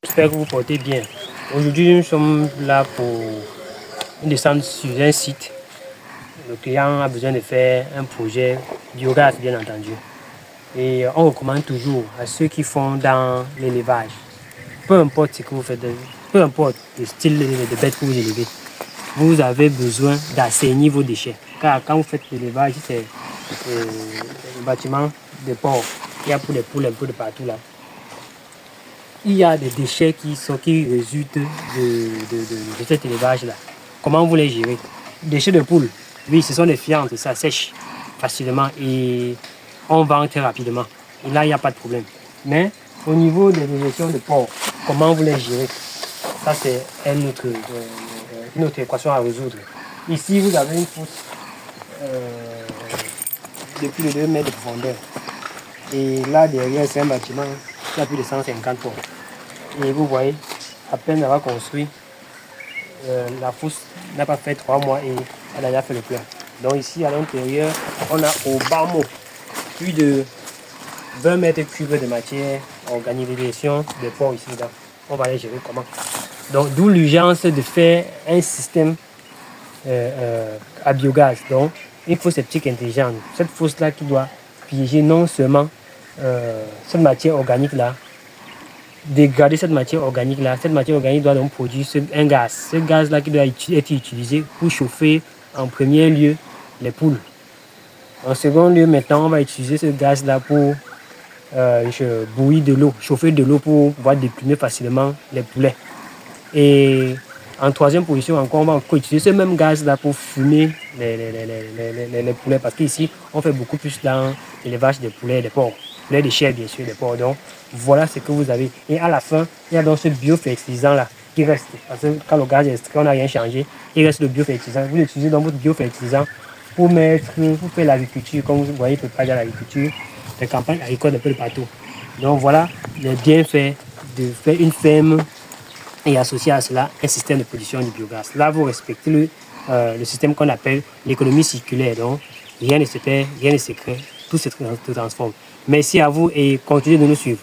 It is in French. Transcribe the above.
J'espère que vous portez bien. Aujourd'hui, nous sommes là pour une descente sur un site. Le client a besoin de faire un projet biogaz, bien entendu. Et on recommande toujours à ceux qui font dans l'élevage, peu importe ce que vous faites, peu importe le style de bête que vous élevez, vous avez besoin d'assainir vos déchets. Car quand vous faites l'élevage, c'est le bâtiment de porc. Il y a pour les poules un peu de partout là. Il y a des déchets qui résultent de cet élevage-là. Comment vous les gérez? Déchets de poules, oui, ce sont des fientes, ça sèche facilement et on vend très rapidement. Et là, il n'y a pas de problème. Mais au niveau des déjections de porc, comment vous les gérez? Ça, c'est une autre équation à résoudre. Ici, vous avez une fosse de plus de 2 mètres de profondeur. Et là, derrière, c'est un bâtiment qui a plus de 150 porcs. Et vous voyez, à peine avoir construit, la fosse n'a pas fait 3 mois et elle a déjà fait le plein. Donc ici, à l'intérieur, on a au bas mot plus de 20 mètres cubes de matière organique de gestion des porcs ici dedans. On va les gérer comment? Donc d'où l'urgence de faire un système à biogaz. Donc une fosse sceptique intelligente. Cette fosse-là qui doit piéger non seulement cette matière organique-là, dégrader cette matière organique-là. Cette matière organique doit donc produire un gaz. Ce gaz-là qui doit être utilisé pour chauffer en premier lieu les poules. En second lieu, maintenant, on va utiliser ce gaz-là pour bouillir de l'eau, chauffer de l'eau pour pouvoir déplumer facilement les poulets. Et en troisième position, encore, on va encore utiliser ce même gaz-là pour fumer les poulets. Parce qu'ici, on fait beaucoup plus dans l'élevage des poulets et des porcs. Poulets de chair, bien sûr, des porcs. Donc, voilà ce que vous avez. Et à la fin, il y a donc ce biofertilisant-là qui reste. Parce que quand le gaz est extrait, on n'a rien changé. Il reste le biofertilisant. Vous utilisez donc votre biofertilisant pour faire l'agriculture, comme vous voyez, préparer dans l'agriculture, des campagnes agricoles un peu de partout. Donc, voilà les bienfaits de faire une ferme et associer à cela un système de production du biogaz. Là, vous respectez le système qu'on appelle l'économie circulaire. Donc, rien ne se perd, rien ne se crée, tout se transforme. Merci à vous et continuez de nous suivre.